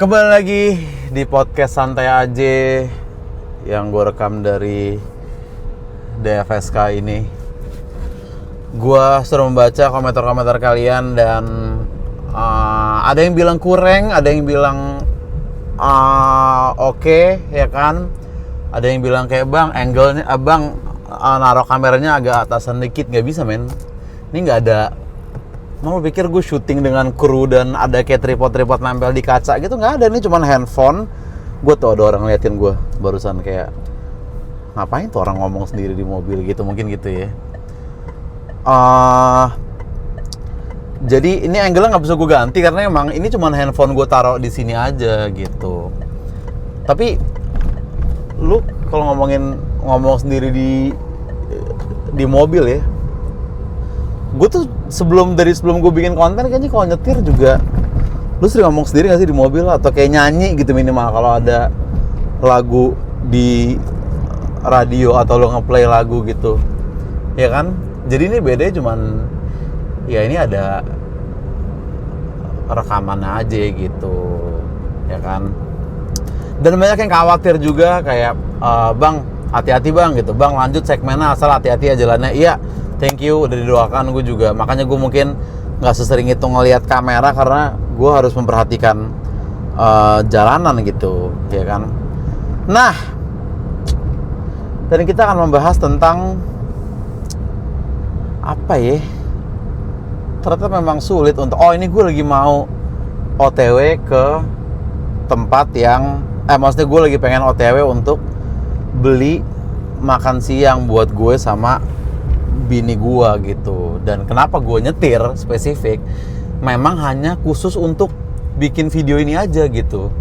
Kembali lagi di podcast santai aja yang gue rekam dari DFSK ini. Gue sudah membaca komentar-komentar kalian dan ada yang bilang kurang, ada yang bilang oke, ya kan. Ada yang bilang kayak bang, angle-nya abang naruh kameranya agak atasan dikit, nggak bisa men. Ini nggak ada. Mau pikir gue syuting dengan kru dan ada kayak tripod nempel di kaca gitu, nggak ada. Ini cuman handphone. Gue tuh ada orang ngeliatin gue barusan kayak ngapain tuh orang ngomong sendiri di mobil gitu, mungkin gitu ya. Jadi ini angle-nya nggak bisa gue ganti karena emang ini cuman handphone gue taruh di sini aja gitu. Tapi lu kalau ngomong sendiri di mobil ya, gue tuh sebelum gue bikin konten kayaknya kalau nyetir juga lu sering ngomong sendiri gak sih di mobil atau kayak nyanyi gitu minimal kalau ada lagu di radio atau lu ngeplay lagu gitu ya kan. Jadi ini bedanya cuman ya ini ada rekaman aja gitu ya kan. Dan banyak yang khawatir juga kayak bang hati-hati bang gitu, bang lanjut segmennya asal hati-hati ya jalannya. Iya, thank you udah didoakan. Gue juga makanya gue mungkin nggak sesering itu ngelihat kamera karena gue harus memperhatikan jalanan gitu ya kan. Nah, dan kita akan membahas tentang apa ya, ternyata memang sulit untuk ini gue lagi mau OTW ke tempat yang maksudnya gue lagi pengen OTW untuk beli makan siang buat gue sama bini gua gitu. Dan kenapa gue nyetir spesifik memang hanya khusus untuk bikin video ini aja gitu,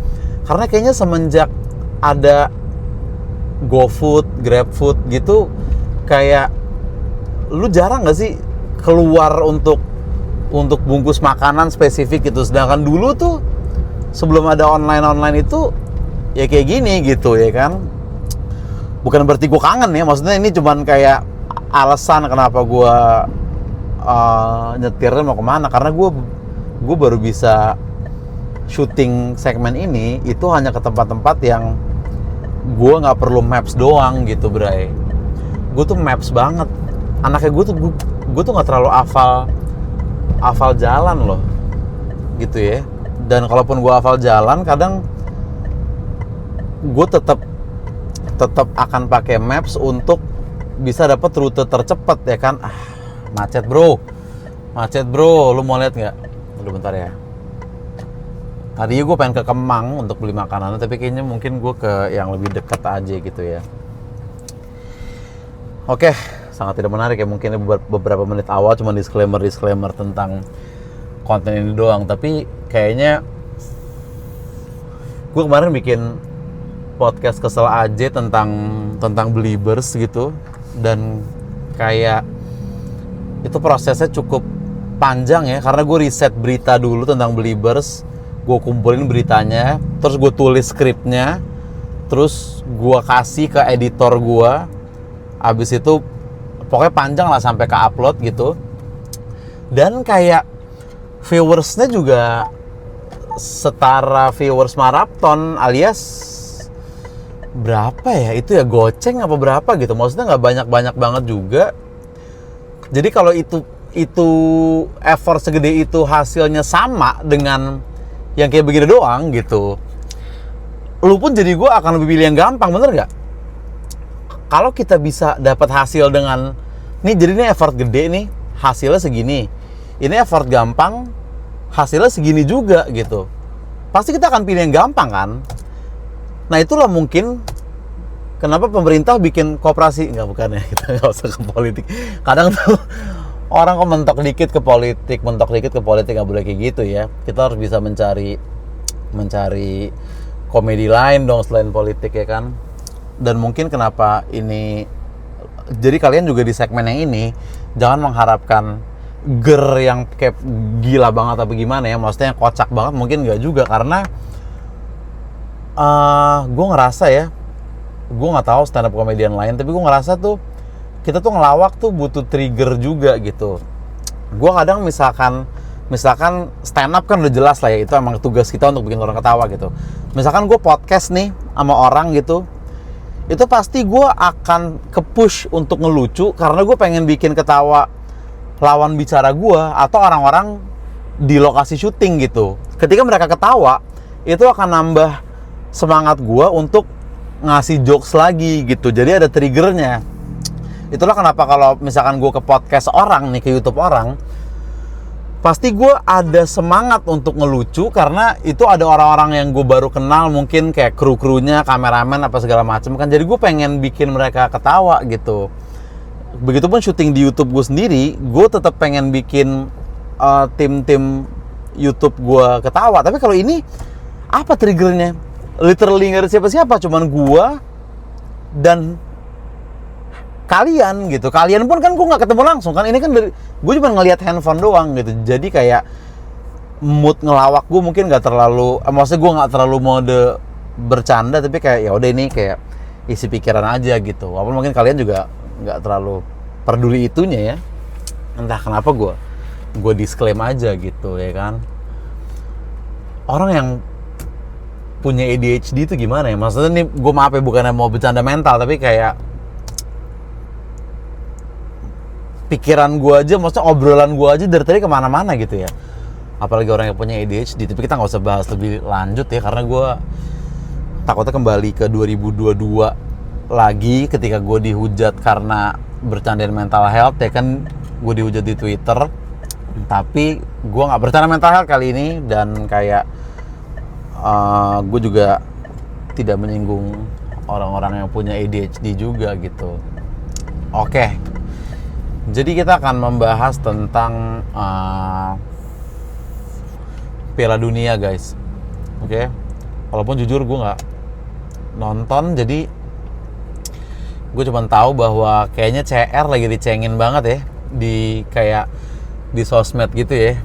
karena kayaknya semenjak ada GoFood, GrabFood gitu, kayak lu jarang gak sih keluar untuk bungkus makanan spesifik gitu. Sedangkan dulu tuh sebelum ada online itu ya kayak gini gitu ya kan. Bukan berarti gue kangen ya, maksudnya ini cuman kayak alasan kenapa gue nyetirnya mau kemana, karena gue baru bisa syuting segmen ini itu hanya ke tempat-tempat yang gue nggak perlu maps doang gitu bray. Gue tuh maps banget anaknya. Gue tuh nggak terlalu hafal jalan loh gitu ya. Dan kalaupun gue hafal jalan, kadang gue tetap akan pakai maps untuk bisa dapat rute tercepat ya kan. Macet bro, lu mau lihat nggak? Udah bentar ya. Tadinya gue pengen ke Kemang untuk beli makanan, tapi kayaknya mungkin gue ke yang lebih dekat aja gitu ya. Oke, sangat tidak menarik ya, mungkin beberapa menit awal cuma disclaimer tentang konten ini doang. Tapi kayaknya gue kemarin bikin podcast kesel aja tentang Beliebers gitu, dan kayak itu prosesnya cukup panjang ya, karena gue riset berita dulu tentang Beliebers, gue kumpulin beritanya, terus gue tulis skripnya, terus gue kasih ke editor gue, abis itu pokoknya panjang lah sampai ke upload gitu. Dan kayak viewersnya juga setara viewers maraton, alias berapa ya itu ya, goceng apa berapa gitu, maksudnya nggak banyak banget juga. Jadi kalau itu effort segede itu hasilnya sama dengan yang kayak begini doang gitu, lu pun jadi gue akan lebih pilih yang gampang, bener nggak? Kalau kita bisa dapat hasil dengan nih, jadi ini effort gede nih hasilnya segini, ini effort gampang hasilnya segini juga gitu, pasti kita akan pilih yang gampang kan. Nah itulah mungkin kenapa pemerintah bikin koperasi, bukan ya, kita nggak usah ke politik. Kadang tuh orang kok mentok dikit ke politik, nggak boleh kayak gitu ya. Kita harus bisa mencari komedi lain dong selain politik ya kan. Dan mungkin kenapa ini, jadi kalian juga di segmen yang ini jangan mengharapkan yang kayak gila banget apa gimana ya, maksudnya kocak banget mungkin nggak juga, karena gue ngerasa ya, gue nggak tahu stand up komedian lain, tapi gue ngerasa tuh kita tuh ngelawak tuh butuh trigger juga gitu. Gue kadang misalkan misalkan stand up kan udah jelas lah ya, itu emang tugas kita untuk bikin orang ketawa gitu. Misalkan gue podcast nih sama orang gitu, itu pasti gue akan ke-push untuk ngelucu karena gue pengen bikin ketawa lawan bicara gue atau orang-orang di lokasi syuting gitu. Ketika mereka ketawa, itu akan nambah semangat gue untuk ngasih jokes lagi gitu. Jadi ada triggernya. Itulah kenapa kalau misalkan gue ke podcast orang nih, ke YouTube orang, pasti gue ada semangat untuk ngelucu karena itu ada orang-orang yang gue baru kenal, mungkin kayak kru-krunya, kameramen apa segala macam kan. Jadi gue pengen bikin mereka ketawa gitu. Begitupun syuting di YouTube gue sendiri, gue tetap pengen bikin tim-tim YouTube gue ketawa. Tapi kalau ini apa triggernya? Literally nggak ada siapa-siapa, cuman gue dan kalian gitu. Kalian pun kan gue nggak ketemu langsung kan. Ini kan dari gue cuma ngelihat handphone doang gitu. Jadi kayak mood ngelawak gue mungkin nggak terlalu, maksudnya gue nggak terlalu mode bercanda, tapi kayak ya udah ini kayak isi pikiran aja gitu. Walaupun mungkin kalian juga nggak terlalu peduli itunya ya. Entah kenapa gue disclaim aja gitu ya kan. Orang yang punya ADHD itu gimana ya? Maksudnya nih gue maaf ya, bukannya mau bercanda mental, tapi kayak pikiran gue aja, maksudnya obrolan gue aja dari tadi kemana-mana gitu ya. Apalagi orang yang punya ADHD. Tapi kita nggak usah bahas lebih lanjut ya, karena gue takutnya kembali ke 2022 lagi ketika gue dihujat karena bercandain mental health ya kan. Gue dihujat di Twitter, tapi gue nggak bercanda mental health kali ini. Dan kayak gue juga tidak menyinggung orang-orang yang punya ADHD juga gitu. Oke. Jadi kita akan membahas tentang Piala Dunia guys. Oke. Walaupun jujur gue nggak nonton, jadi gue cuma tahu bahwa kayaknya CR lagi dicengin banget ya di kayak di sosmed gitu ya.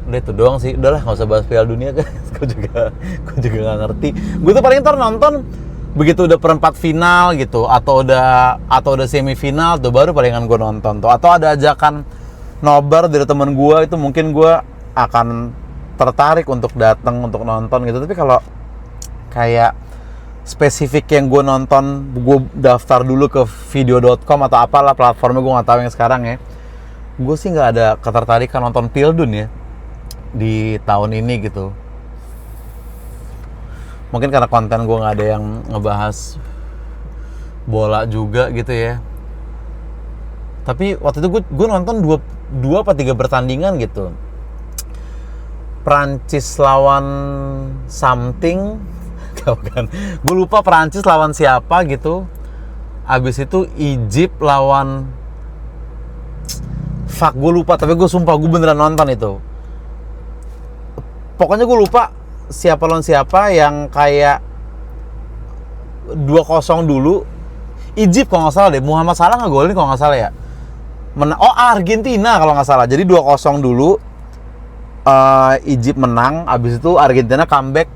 Udah itu doang sih. Udahlah nggak usah bahas Piala Dunia guys. gue juga nggak ngerti. Gue tuh paling ntar nonton begitu udah perempat final gitu, atau udah semifinal tuh baru palingan gue nonton tuh. Atau ada ajakan nobar dari temen gue, itu mungkin gue akan tertarik untuk datang untuk nonton gitu. Tapi kalau kayak spesifik yang gue nonton, gue daftar dulu ke video.com atau apalah platformnya, gue nggak tahu yang sekarang ya. Gue sih nggak ada ketertarikan nonton Pildun ya di tahun ini gitu. Mungkin karena konten gue nggak ada yang ngebahas bola juga gitu ya. Tapi waktu itu gue nonton dua apa 3 pertandingan gitu. Prancis lawan something, kan? Gue lupa Prancis lawan siapa gitu. Abis itu Egypt lawan, gue lupa. Tapi gue sumpah gue beneran nonton itu. Pokoknya gue lupa siapa lawan siapa, yang kayak 2-0 dulu. Egypt kalau nggak salah deh, Muhammad Salah ngegolin kalau nggak salah ya. Argentina kalau nggak salah. Jadi 2-0 dulu, Egypt menang, abis itu Argentina comeback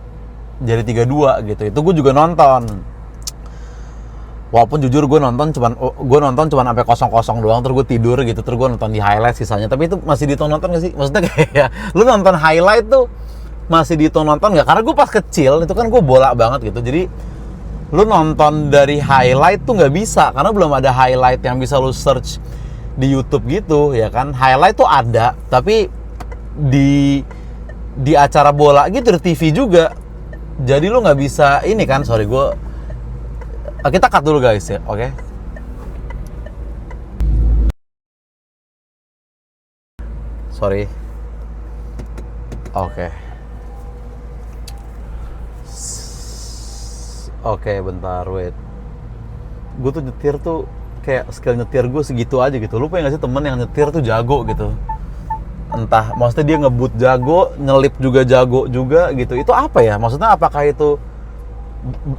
jadi 3-2 gitu. Itu gue juga nonton. Walaupun jujur gue nonton cuman sampai 0-0 doang, terus gue tidur gitu, terus gue nonton di highlight sisanya. Tapi itu masih ditonton nggak sih? Maksudnya kayak lu nonton highlight tuh masih ditonton nggak? Karena gue pas kecil itu kan gue bola banget gitu, jadi lu nonton dari highlight tuh nggak bisa, karena belum ada highlight yang bisa lu search di YouTube gitu ya kan. Highlight tuh ada, tapi di acara bola gitu di TV juga, jadi lu nggak bisa ini kan. Sorry, kita cut dulu guys ya, oke? Sorry. Oke, bentar, wait. Gue tuh nyetir tuh kayak skill nyetir gue segitu aja gitu. Lu punya gak sih temen yang nyetir tuh jago gitu? Entah, maksudnya dia ngebut jago, nyelip juga jago juga gitu. Itu apa ya? Maksudnya apakah itu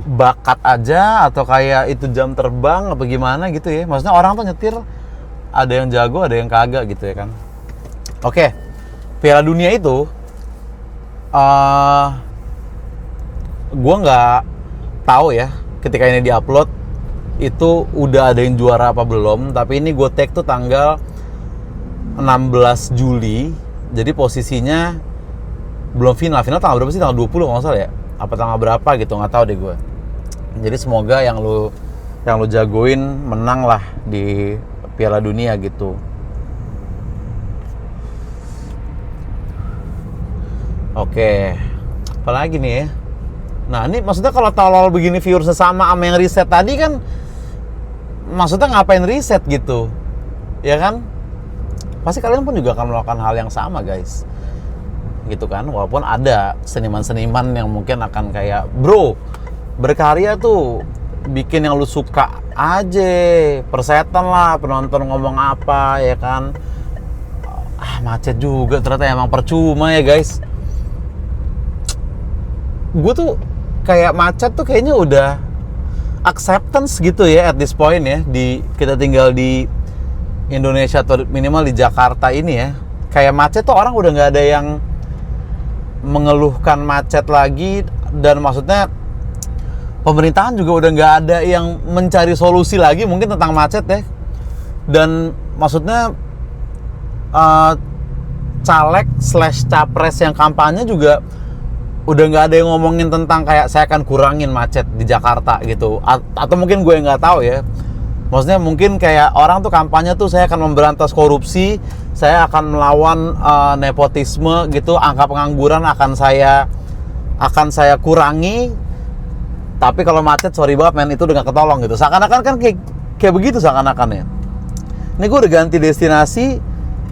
bakat aja atau kayak itu jam terbang apa gimana gitu ya? Maksudnya orang tuh nyetir ada yang jago, ada yang kagak gitu ya kan? Oke, Piala Dunia itu gue nggak tahu ya ketika ini diupload itu udah ada yang juara apa belum. Tapi ini gue tag tuh tanggal 16 Juli Jadi posisinya belum final tanggal berapa sih? Tanggal 20 kalau nggak salah ya? Apa tanggal berapa gitu, nggak tahu deh gue. Jadi semoga yang lu jagoin menang lah di Piala Dunia gitu. Oke, apalagi nih ya? Nah ini maksudnya kalau tolol begini viewersnya sama yang riset tadi kan, maksudnya ngapain riset gitu, ya kan? Pasti kalian pun juga akan melakukan hal yang sama guys, gitu kan? Walaupun ada seniman-seniman yang mungkin akan kayak, bro, berkarya tuh bikin yang lu suka aja, persetan lah penonton ngomong apa, ya kan? Macet juga ternyata, emang percuma ya guys. Gue tuh kayak macet tuh kayaknya udah acceptance gitu ya at this point ya, kita tinggal di Indonesia atau minimal di Jakarta ini ya. Kayak macet tuh orang udah nggak ada yang mengeluhkan macet lagi, dan maksudnya pemerintahan juga udah nggak ada yang mencari solusi lagi mungkin tentang macet ya. Dan maksudnya caleg/capres yang kampanye juga udah nggak ada yang ngomongin tentang kayak saya akan kurangin macet di Jakarta gitu, atau mungkin gue nggak tahu ya. Maksudnya mungkin kayak orang tuh kampanye tuh saya akan memberantas korupsi, saya akan melawan nepotisme gitu, angka pengangguran akan saya kurangi. Tapi kalau macet, sorry banget men, itu udah gak ketolong gitu. Seakan-akan kan kayak begitu seakan-akan ya. Ini gue udah ganti destinasi,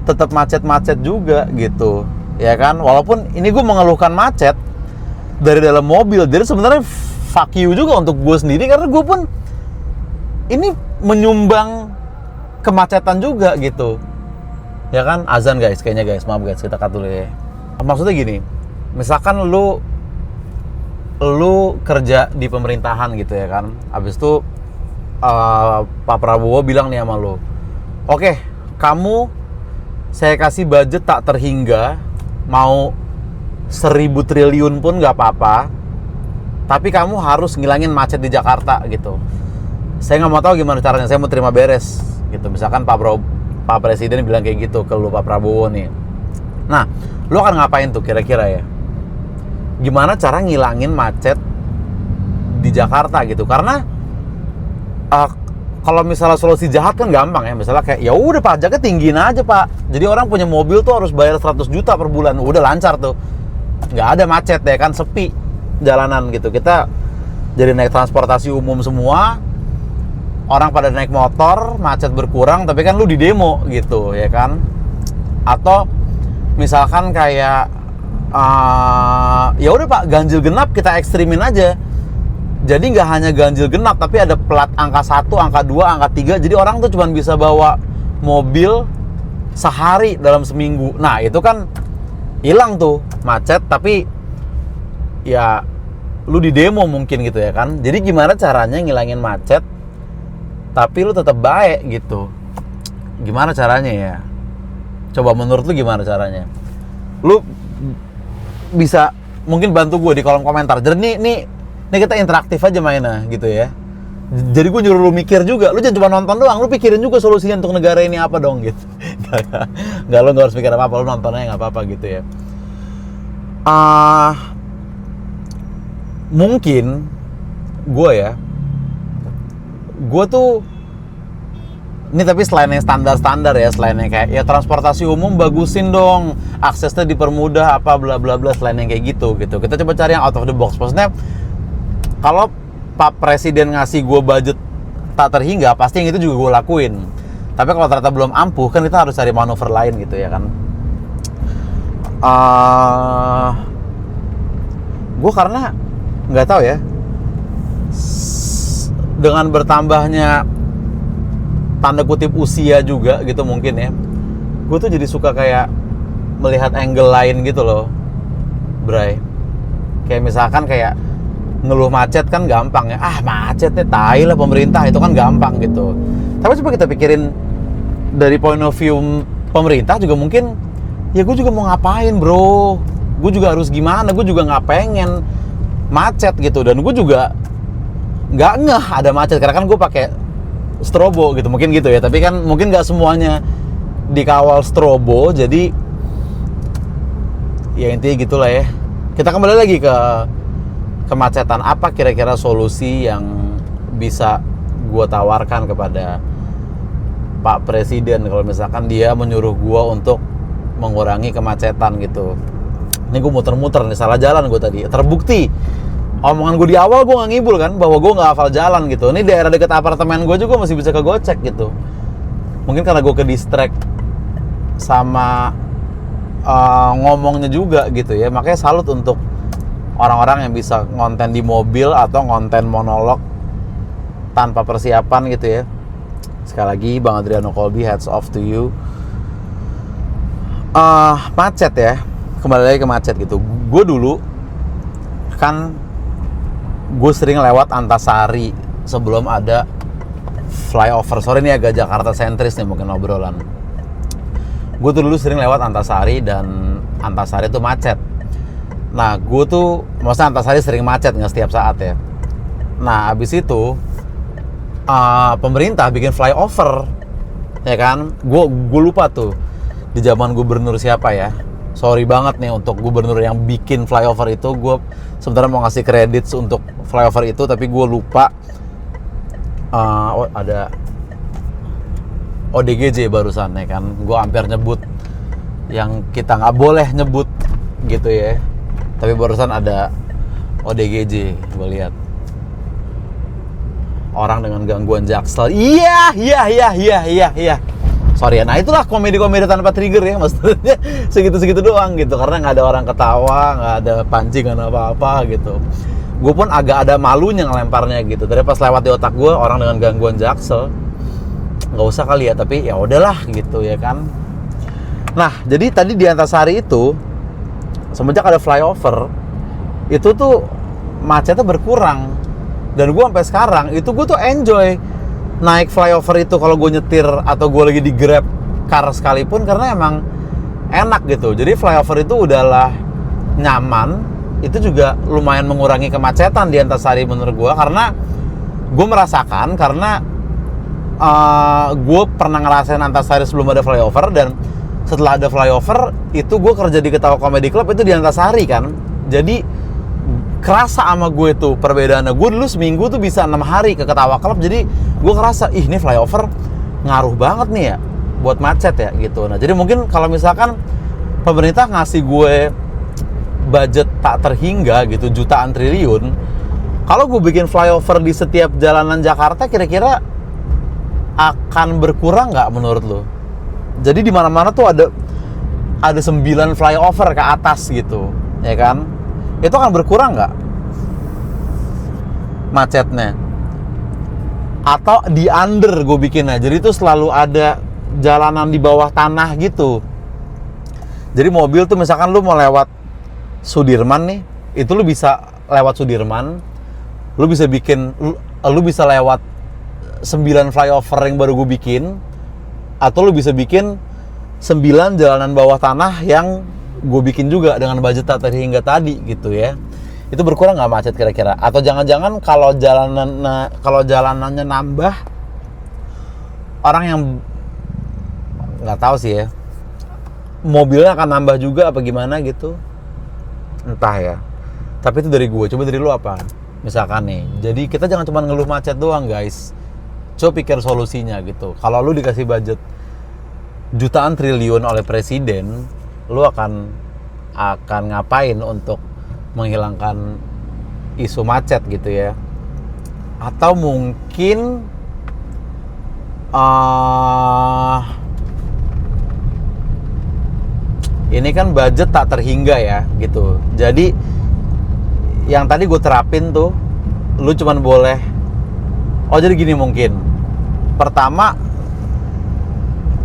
tetap macet-macet juga gitu, ya kan? Walaupun ini gue mengeluhkan macet dari dalam mobil, jadi sebenarnya fuck you juga untuk gue sendiri, karena gue pun ini menyumbang kemacetan juga gitu, ya kan? Azan guys, kayaknya guys, maaf guys, kita cut dulu ya. Maksudnya gini, misalkan lu kerja di pemerintahan gitu ya kan, habis itu Pak Prabowo bilang nih sama lu, oke, kamu saya kasih budget tak terhingga, mau 1.000 triliun pun gak apa-apa, tapi kamu harus ngilangin macet di Jakarta gitu. Saya nggak mau tahu gimana caranya, saya mau terima beres gitu. Misalkan Pak Presiden bilang kayak gitu ke lu, Pak Prabowo nih. Nah, lu akan ngapain tuh kira-kira ya? Gimana cara ngilangin macet di Jakarta gitu? Karena kalau misalnya solusi jahat kan gampang ya. Misalnya kayak, ya udah pajaknya tinggiin aja Pak. Jadi orang punya mobil tuh harus bayar 100 juta per bulan. Udah lancar tuh. Nggak ada macet ya kan, sepi jalanan gitu. Kita jadi naik transportasi umum semua, orang pada naik motor, macet berkurang, tapi kan lu di demo gitu ya kan. Atau misalkan kayak ya udah Pak, ganjil genap kita ekstrimin aja. Jadi nggak hanya ganjil genap, tapi ada plat angka 1, angka 2, angka 3. Jadi orang tuh cuma bisa bawa mobil sehari dalam seminggu. Nah itu kan hilang tuh macet, tapi ya lu di demo mungkin gitu ya kan. Jadi gimana caranya ngilangin macet tapi lu tetap baik gitu? Gimana caranya ya? Coba menurut lu gimana caranya? Lu bisa mungkin bantu gue di kolom komentar. Jadi nih kita interaktif aja mainnya gitu ya. Jadi gue nyuruh lu mikir juga. Lu jangan cuma nonton doang, lu pikirin juga solusinya untuk negara ini apa dong gitu. Gak, lu gak harus mikir apa-apa, lu nontonnya gak apa-apa gitu ya. Mungkin gue tuh ini, tapi selain yang standar ya, selain yang kayak ya transportasi umum bagusin dong, aksesnya dipermudah apa bla bla bla, selain yang kayak gitu. Kita coba cari yang out of the box. Maksudnya kalau Pak Presiden ngasih gue budget tak terhingga, pasti yang itu juga gue lakuin. Tapi kalau ternyata belum ampuh, kan kita harus cari manuver lain gitu ya kan. Gue karena nggak tahu ya, dengan bertambahnya tanda kutip usia juga gitu mungkin ya, gue tuh jadi suka kayak melihat angle lain gitu loh, Bray. Kayak misalkan kayak ngeluh macet kan gampang ya, macetnya tai lah pemerintah, itu kan gampang gitu. Tapi coba kita pikirin dari point of view pemerintah juga mungkin, ya gue juga mau ngapain bro, gue juga harus gimana, gue juga nggak pengen macet gitu. Dan gue juga nggak ngeh ada macet karena kan gue pakai strobo gitu, mungkin gitu ya. Tapi kan mungkin nggak semuanya dikawal strobo, jadi ya intinya gitulah ya. Kita kembali lagi ke kemacetan. Apa kira-kira solusi yang bisa gue tawarkan kepada Pak Presiden kalau misalkan dia menyuruh gue untuk mengurangi kemacetan gitu. Ini gue muter-muter nih, salah jalan gue tadi. Terbukti omongan gue di awal gue nggak ngibul kan, bahwa gue nggak hafal jalan gitu. Ini daerah dekat apartemen gue juga masih bisa kegocek gitu. Mungkin karena gue ke distract sama ngomongnya juga gitu ya. Makanya salut untuk orang-orang yang bisa ngonten di mobil atau ngonten monolog tanpa persiapan gitu ya. Sekali lagi Bang Adriano Kolbi, hats off to you. Macet ya, kembali lagi ke macet gitu. Gue dulu kan gue sering lewat Antasari sebelum ada flyover. Sorry ini agak Jakarta sentris nih mungkin obrolan. Gue tuh dulu sering lewat Antasari dan Antasari tuh macet. Nah gue tuh, maksudnya Antasari sering macet, nggak setiap saat ya. Nah abis itu pemerintah bikin flyover, ya kan? Gue lupa tuh di zaman gubernur siapa ya. Sorry banget nih untuk gubernur yang bikin flyover itu. Gue sebenarnya mau ngasih kredit untuk flyover itu, tapi gue lupa. Ada ODGJ barusan ya kan. Gue hampir nyebut yang kita nggak boleh nyebut gitu ya. Tapi barusan ada ODGJ, gue lihat. Orang dengan gangguan jaksel. Iya. Sorry ya, nah itulah komedi-komedi tanpa trigger ya, maksudnya segitu-segitu doang gitu, karena nggak ada orang ketawa, nggak ada pancingan apa-apa gitu. Gue pun agak ada malunya ngelemparnya gitu. Tadi pas lewat di otak gue orang dengan gangguan jaksel, nggak usah kali ya, tapi ya udahlah gitu ya kan. Nah jadi tadi di Antasari itu semenjak ada flyover itu tuh macetnya berkurang, dan gue sampai sekarang itu gue tuh enjoy naik flyover itu kalau gue nyetir atau gue lagi di Grab car sekalipun, karena emang enak gitu. Jadi flyover itu udahlah nyaman, itu juga lumayan mengurangi kemacetan di Antasari menurut gue, karena gue merasakan, karena gue pernah ngerasain Antasari sebelum ada flyover, dan setelah ada flyover itu gue kerja di Ketawa Comedy Club itu di Antasari kan. Jadi kerasa sama gue tuh perbedaannya. Gue dulu seminggu tuh bisa 6 hari ke Ketawa Club, jadi gue kerasa ini flyover ngaruh banget nih ya buat macet ya gitu. Nah jadi mungkin kalau misalkan pemerintah ngasih gue budget tak terhingga gitu, jutaan triliun, kalau gue bikin flyover di setiap jalanan Jakarta, kira-kira akan berkurang nggak menurut lo? Jadi di mana-mana tuh ada 9 flyover ke atas gitu, ya kan? Itu akan berkurang nggak macetnya? Atau di under gue bikinnya, jadi itu selalu ada jalanan di bawah tanah gitu. Jadi mobil tuh misalkan lu mau lewat Sudirman nih, itu lu bisa lewat Sudirman, lu bisa bikin, lu bisa lewat 9 flyover yang baru gue bikin, atau lu bisa bikin 9 jalanan bawah tanah yang gue bikin juga dengan budget tak terhingga tadi gitu ya. Itu berkurang nggak macet kira-kira? Atau jangan-jangan kalau jalanannya nambah, orang yang nggak tahu sih ya, mobilnya akan nambah juga apa gimana gitu, entah ya. Tapi itu dari gue. Coba dari lu apa? Misalkan nih, jadi kita jangan cuma ngeluh macet doang guys, coba pikir solusinya gitu. Kalau lu dikasih budget jutaan triliun oleh presiden, lu akan ngapain untuk menghilangkan isu macet gitu ya? Atau mungkin ini kan budget tak terhingga ya gitu. Jadi yang tadi gue terapin tuh, lu cuman boleh, jadi gini mungkin. Pertama,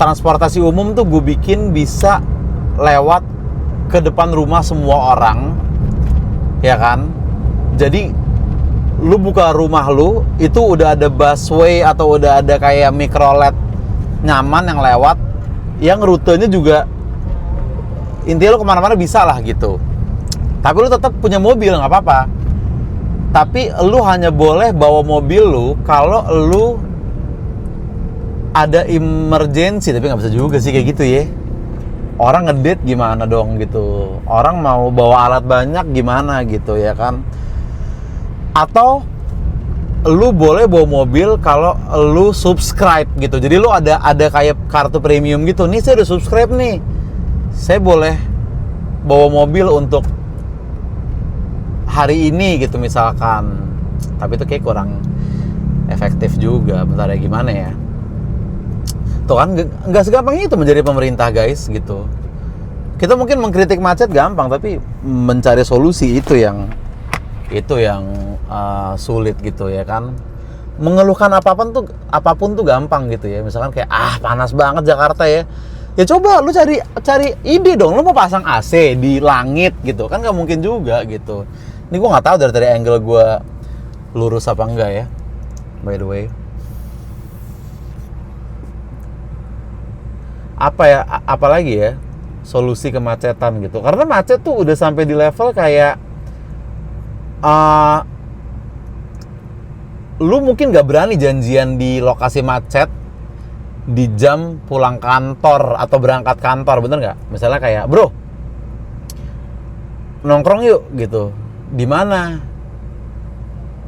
transportasi umum tuh gue bikin bisa lewat ke depan rumah semua orang, ya kan? Jadi lu buka rumah lu, itu udah ada busway atau udah ada kayak microlet nyaman yang lewat, yang rutenya juga intinya lu kemana-mana bisa lah gitu. Tapi lu tetap punya mobil, nggak apa-apa. Tapi lu hanya boleh bawa mobil lu kalau lu ada emergency, tapi nggak bisa juga sih kayak gitu ya. orang ngedate gimana dong gitu, orang mau bawa alat banyak gimana gitu ya kan. Atau lu boleh bawa mobil kalau lu subscribe gitu, jadi lu ada kayak kartu premium gitu, nih saya udah subscribe nih, saya boleh bawa mobil untuk hari ini gitu misalkan. Tapi itu kayak kurang efektif juga, bentar ya gimana ya. Tuh kan nggak segampang itu menjadi pemerintah guys gitu. Kita mungkin mengkritik macet gampang, tapi mencari solusi itu yang sulit gitu ya kan. Mengeluhkan apapun tuh gampang gitu ya. Misalkan kayak panas banget Jakarta ya. Ya coba lu cari ide dong. Lu mau pasang AC di langit gitu kan, nggak mungkin juga gitu. Ini gue nggak tahu dari angle gue lurus apa enggak ya. By the way, apalagi ya solusi kemacetan gitu, karena macet tuh udah sampai di level kayak lu mungkin gak berani janjian di lokasi macet di jam pulang kantor atau berangkat kantor, bener nggak? Misalnya kayak bro nongkrong yuk gitu, di mana?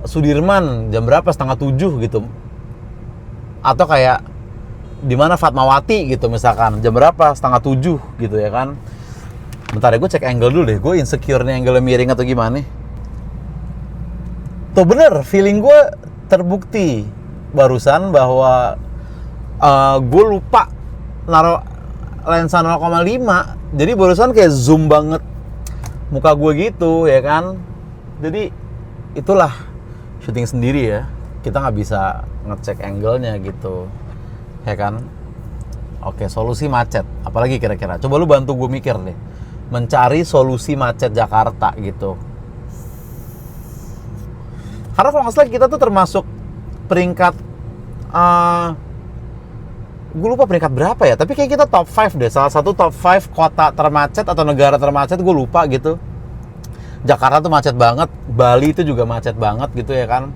Sudirman jam berapa, 6:30 gitu, atau kayak di mana Fatmawati gitu misalkan jam berapa, 6:30 gitu ya kan. Bentar ya, gue cek angle dulu deh, gue insecure nih angle miring atau gimana. Tuh bener, feeling gue terbukti barusan bahwa gue lupa naruh lensa 0,5, jadi barusan kayak zoom banget muka gue gitu ya kan. Jadi itulah syuting sendiri ya, kita nggak bisa ngecek angle-nya gitu ya kan. Oke, solusi macet apalagi kira-kira, coba lu bantu gue mikir deh, mencari solusi macet Jakarta gitu. Karena kalau nggak salah kita tuh termasuk peringkat gue lupa peringkat berapa ya, tapi kayak kita top 5 deh, salah satu top 5 kota termacet atau negara termacet, gue lupa gitu. Jakarta tuh macet banget, Bali itu juga macet banget gitu ya kan.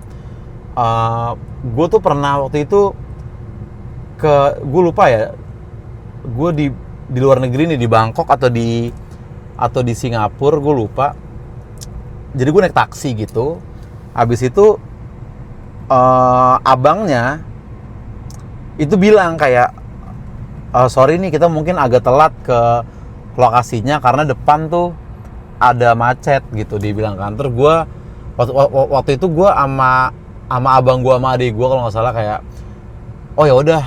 Gue tuh pernah waktu itu gue lupa ya, gue di luar negeri nih, di Bangkok atau di Singapura, gue lupa. Jadi gue naik taksi gitu, habis itu abangnya itu bilang kayak sorry nih kita mungkin agak telat ke lokasinya karena depan tuh ada macet gitu, dia bilang kan. Terus gue waktu itu gue sama abang gue sama adik gue kalau nggak salah kayak oh ya udah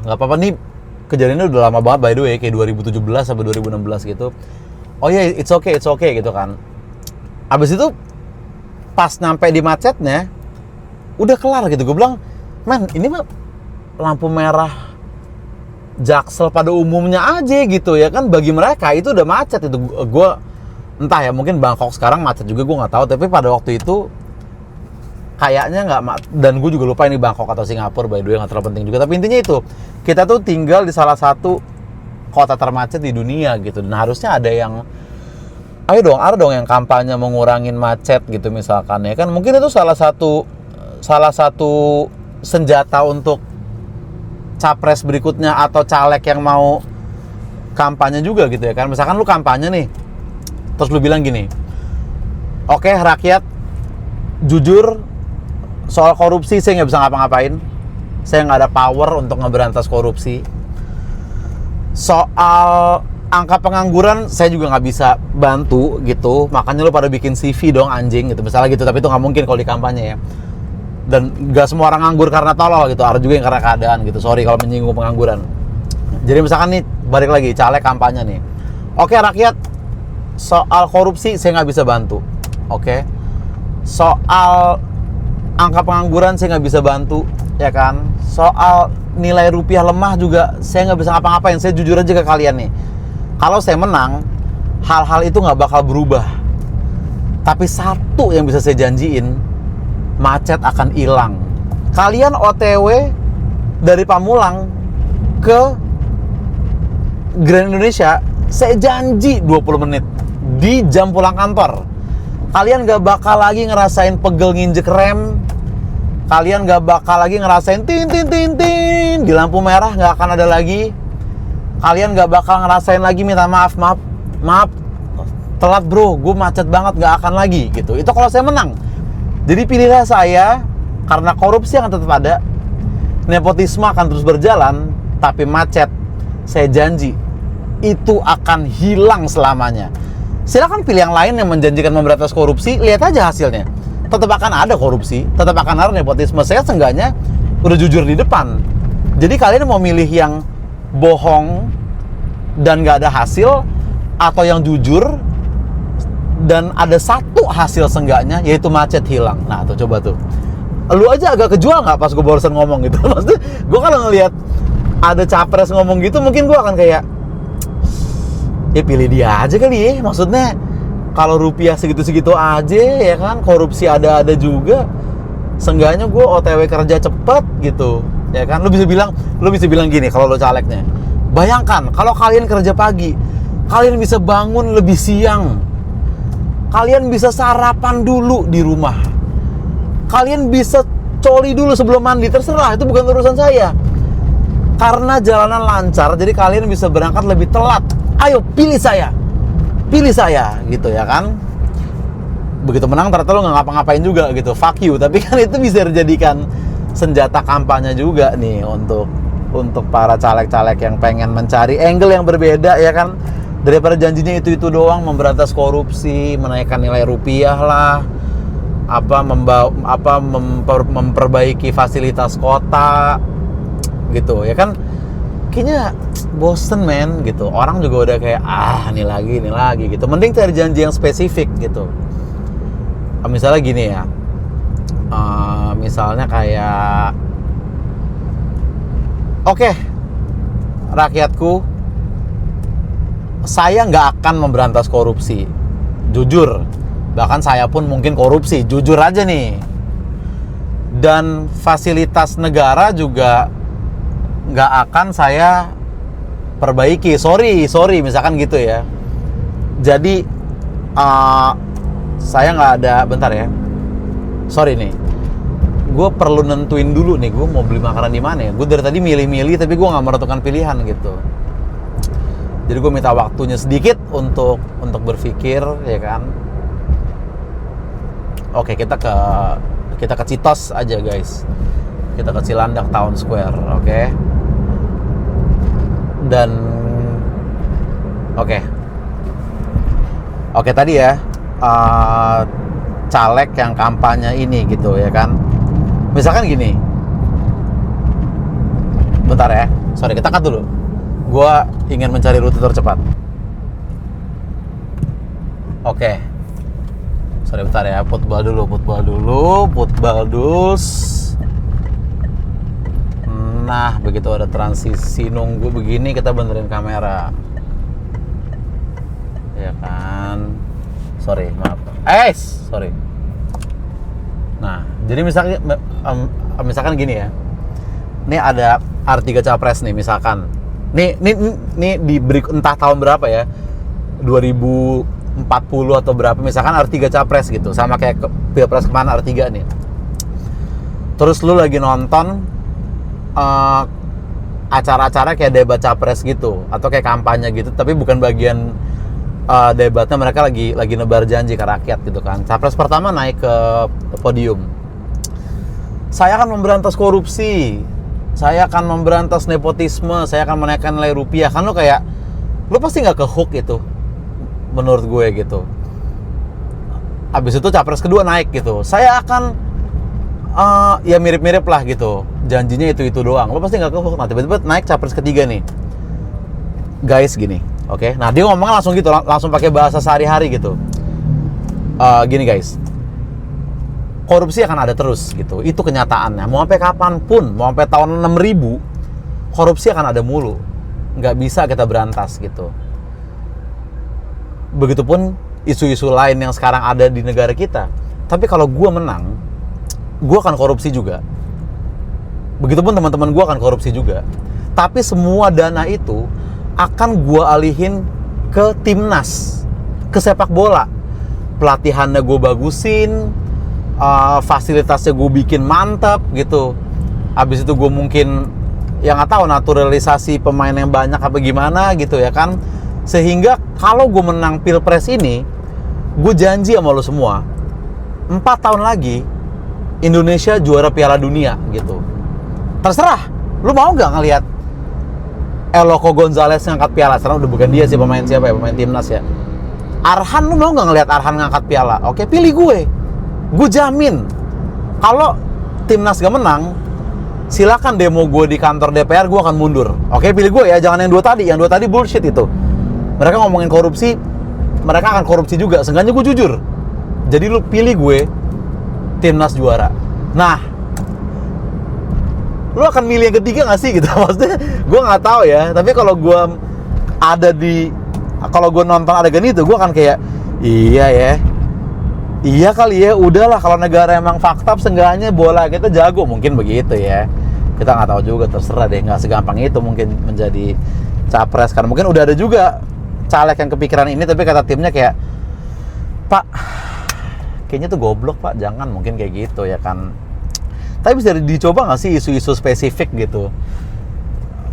nggak apa-apa nih, kejadiannya udah lama banget by the way, kayak 2017 sampai 2016 gitu. Oh ya it's okay gitu kan. Abis itu pas nyampe di macetnya udah kelar gitu, gue bilang men ini mah lampu merah Jaksel pada umumnya aja gitu ya kan, bagi mereka itu udah macet. Itu gue entah ya, mungkin Bangkok sekarang macet juga, gue nggak tahu, tapi pada waktu itu kayaknya nggak, dan gue juga lupa ini Bangkok atau Singapura by the way, nggak terlalu penting juga. Tapi intinya itu, kita tuh tinggal di salah satu kota termacet di dunia gitu, dan harusnya ada ada dong yang kampanye mengurangin macet gitu misalkan ya kan. Mungkin itu salah satu senjata untuk capres berikutnya atau caleg yang mau kampanye juga gitu ya kan. Misalkan lu kampanye nih, terus lu bilang gini, oke rakyat jujur soal korupsi saya nggak bisa ngapa-ngapain, saya nggak ada power untuk ngeberantas korupsi. Soal angka pengangguran saya juga nggak bisa bantu gitu, makanya lu pada bikin CV dong anjing gitu misalnya gitu. Tapi itu nggak mungkin kalau di kampanye ya, dan nggak semua orang nganggur karena tolol gitu, ada juga yang karena keadaan gitu. Sorry kalau menyinggung pengangguran. Jadi misalkan nih, balik lagi caleg kampanye nih, oke rakyat soal korupsi saya nggak bisa bantu, oke. Soal angka pengangguran saya nggak bisa bantu ya kan. Soal nilai rupiah lemah juga saya nggak bisa ngapa-ngapain. Saya jujur aja ke kalian nih, kalau saya menang hal-hal itu nggak bakal berubah, tapi satu yang bisa saya janjiin, macet akan hilang. Kalian OTW dari Pamulang ke Grand Indonesia, saya janji 20 menit di jam pulang kantor. Kalian gak bakal lagi ngerasain pegel nginjek rem. Kalian gak bakal lagi ngerasain tin tin tin tin di lampu merah, gak akan ada lagi. kalian gak bakal ngerasain lagi minta maaf, telat bro, gue macet banget, gak akan lagi gitu. Itu kalau saya menang. Jadi pilihlah saya, karena korupsi akan tetap ada, nepotisme akan terus berjalan, tapi macet, saya janji, itu akan hilang selamanya. Silakan pilih yang lain yang menjanjikan memberantas korupsi, lihat aja hasilnya. Tetap akan ada korupsi, tetap akan ada nepotisme. Saya seenggaknya udah jujur di depan. Jadi kalian mau milih yang bohong dan gak ada hasil, atau yang jujur dan ada satu hasil seenggaknya, yaitu macet hilang. Nah tuh, coba tuh. Lu aja agak kejual gak pas gue barusan ngomong gitu? Maksudnya gue kalau ngelihat ada capres ngomong gitu, mungkin gue akan kayak, ya pilih dia aja kali ya. Maksudnya kalau rupiah segitu-segitu aja ya kan, korupsi ada juga, seenggaknya gue OTW kerja cepet gitu ya kan. Lu bisa bilang gini kalau lu calegnya, bayangkan kalau kalian kerja pagi, kalian bisa bangun lebih siang, kalian bisa sarapan dulu di rumah, kalian bisa coli dulu sebelum mandi, terserah, itu bukan urusan saya. Karena jalanan lancar, jadi kalian bisa berangkat lebih telat. Ayo pilih saya gitu ya kan. Begitu menang ternyata lo nggak ngapa-ngapain juga gitu, fuck you. Tapi kan itu bisa dijadikan senjata kampanye juga nih untuk para caleg-caleg yang pengen mencari angle yang berbeda ya kan, daripada janjinya itu doang, memberantas korupsi, menaikkan nilai rupiah lah, memperbaiki fasilitas kota gitu ya kan. Kayaknya bosen men gitu, orang juga udah kayak ini lagi gitu. Mending cari janji yang spesifik gitu. Misalnya gini ya, misalnya kayak, oke, rakyatku, saya nggak akan memberantas korupsi, jujur. Bahkan saya pun mungkin korupsi, jujur aja nih. Dan fasilitas negara juga nggak akan saya perbaiki, sorry misalkan gitu ya. Jadi saya nggak ada, bentar ya, sorry nih, gue perlu nentuin dulu nih, gue mau beli makanan di mana ya. Gue dari tadi milih-milih, tapi gue nggak menentukan pilihan gitu. Jadi gue minta waktunya sedikit untuk berpikir ya kan. Oke, kita ke Citos aja guys, kita ke Cilandak Town Square, oke. Dan oke tadi ya, caleg yang kampanye ini gitu ya kan. Misalkan gini, bentar ya, sorry, kita cut dulu. Gua ingin mencari rute tercepat. Oke. Sorry, bentar ya, putbal dulu. Nah, begitu ada transisi nunggu begini, kita benerin kamera. Ya kan. Sorry, maaf. Sorry. Nah, jadi misalkan gini ya. Ini ada R3 Capres nih misalkan. Nih diberi entah tahun berapa ya. 2040 atau berapa, misalkan R3 Capres gitu. Sama kayak Pilpres kemana R3 nih. Terus lu lagi nonton acara-acara kayak debat capres gitu, atau kayak kampanye gitu, tapi bukan bagian debatnya, mereka lagi nebar janji ke rakyat gitu kan. Capres pertama naik ke podium, saya akan memberantas korupsi, saya akan memberantas nepotisme, saya akan menaikkan nilai rupiah. Kan lu pasti nggak ke hook itu, menurut gue gitu. Abis itu capres kedua naik gitu, saya akan ya mirip-mirip lah gitu, janjinya itu doang, lo pasti nggak ke hook. Nah tiba-tiba naik capres ketiga nih guys gini, oke. Nah dia ngomong langsung gitu, langsung pakai bahasa sehari-hari gitu. Gini guys, korupsi akan ada terus gitu, itu kenyataannya. Mau sampai kapanpun, mau sampai tahun 6000, korupsi akan ada mulu, nggak bisa kita berantas gitu. Begitupun isu-isu lain yang sekarang ada di negara kita. Tapi kalau gue menang, gue akan korupsi juga. Begitupun teman-teman gue akan korupsi juga. Tapi semua dana itu akan gue alihin ke timnas, ke sepak bola. Pelatihannya gue bagusin, fasilitasnya gue bikin mantap gitu. Habis itu gue mungkin yang nggak tahu naturalisasi pemain yang banyak apa gimana gitu ya kan. Sehingga kalau gue menang Pilpres ini, gue janji sama lo semua, 4 tahun lagi Indonesia juara Piala Dunia gitu. Terserah, lu mau nggak ngelihat Eloko Gonzalez ngangkat piala? Sekarang udah bukan dia sih, pemain siapa ya, pemain timnas ya. Arhan, lu mau nggak ngelihat Arhan ngangkat piala? Oke, pilih gue jamin kalau timnas gak menang, silakan demo gue di kantor DPR, gue akan mundur. Oke, pilih gue ya, jangan yang dua tadi bullshit itu. Mereka ngomongin korupsi, mereka akan korupsi juga, seenggaknya gue jujur. Jadi lu pilih gue, timnas juara. Nah, lu akan milih yang ketiga gak sih gitu? Maksudnya gue gak tahu ya, tapi kalau gue kalau gue nonton adegan itu, gue akan kayak, iya kali ya, udahlah kalau negara emang fakta, seenggaknya bola kita jago, mungkin begitu ya. Kita nggak tahu juga, terserah deh, nggak segampang itu mungkin menjadi capres. Karena mungkin udah ada juga caleg yang kepikiran ini, tapi kata timnya kayak, Pak, kayaknya tuh goblok Pak, jangan, mungkin kayak gitu ya kan. Tapi bisa dicoba nggak sih isu-isu spesifik gitu,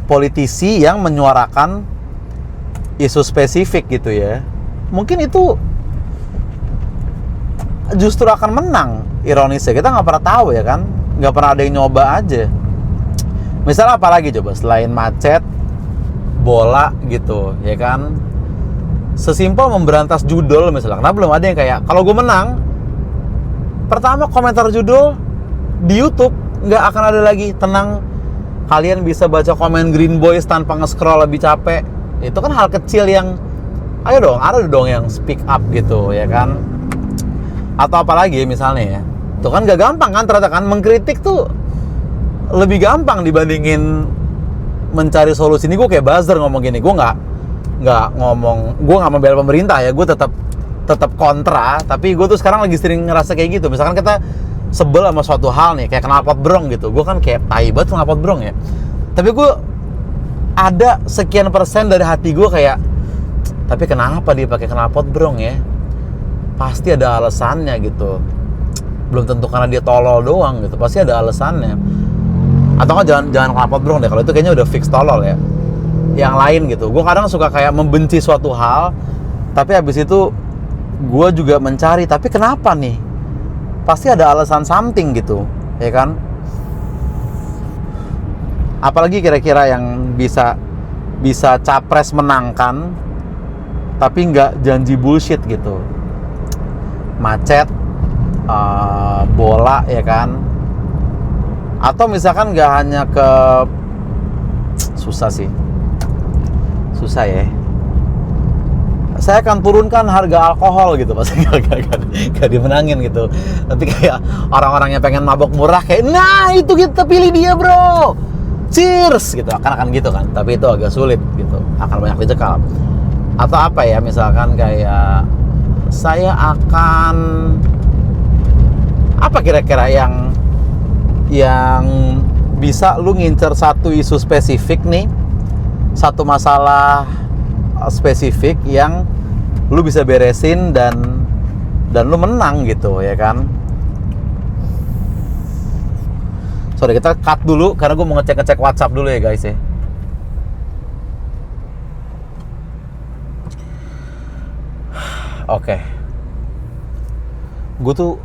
politisi yang menyuarakan isu spesifik gitu ya, mungkin itu justru akan menang. Ironisnya kita nggak pernah tahu ya kan, nggak pernah ada yang nyoba aja. Misalnya apa lagi coba selain macet, bola gitu ya kan, sesimpel memberantas judul misalnya. Karena belum ada yang kayak, kalau gue menang, pertama komentar judul di YouTube nggak akan ada lagi. Tenang, kalian bisa baca komen Green Boys tanpa nge-scroll lebih capek. Itu kan hal kecil yang, ayo dong, ada dong yang speak up gitu ya kan. Atau apalagi misalnya ya, itu kan gak gampang kan ternyata kan, mengkritik tuh lebih gampang dibandingin mencari solusi. Ini gue kayak buzzer ngomong gini, gue nggak membela pemerintah ya, gue tetap kontra. Tapi gue tuh sekarang lagi sering ngerasa kayak gitu. Misalkan kita sebel sama suatu hal nih, kayak knalpot brong gitu, gue kan kayak tai banget knalpot brong ya. Tapi gue ada sekian persen dari hati gue kayak, tapi kenapa dia pakai knalpot brong ya? Pasti ada alasannya gitu. Belum tentu karena dia tolol doang gitu, pasti ada alasannya. Atau kan jangan knalpot brong deh, kalau itu kayaknya udah fix tolol ya. Yang lain gitu, gue kadang suka kayak membenci suatu hal, tapi habis itu gue juga mencari, tapi kenapa nih? Pasti ada alasan something gitu, ya kan? Apalagi kira-kira yang bisa capres menangkan, tapi nggak janji bullshit gitu. Macet, bola ya kan, atau misalkan nggak hanya ke, susah ya, saya akan turunkan harga alkohol gitu, pasti gak dimenangin gitu. Tapi kayak orang-orang yang pengen mabok murah kayak, nah itu kita pilih dia bro, cheers gitu, akan gitu kan. Tapi itu agak sulit gitu, akan banyak dicekal. Atau apa ya, misalkan kayak, saya akan apa kira-kira yang bisa lu ngincer satu isu spesifik nih, satu masalah spesifik yang lu bisa beresin dan lu menang gitu ya kan. Sorry, kita cut dulu karena gue mau ngecek WhatsApp dulu ya guys ya. Oke. Gue tuh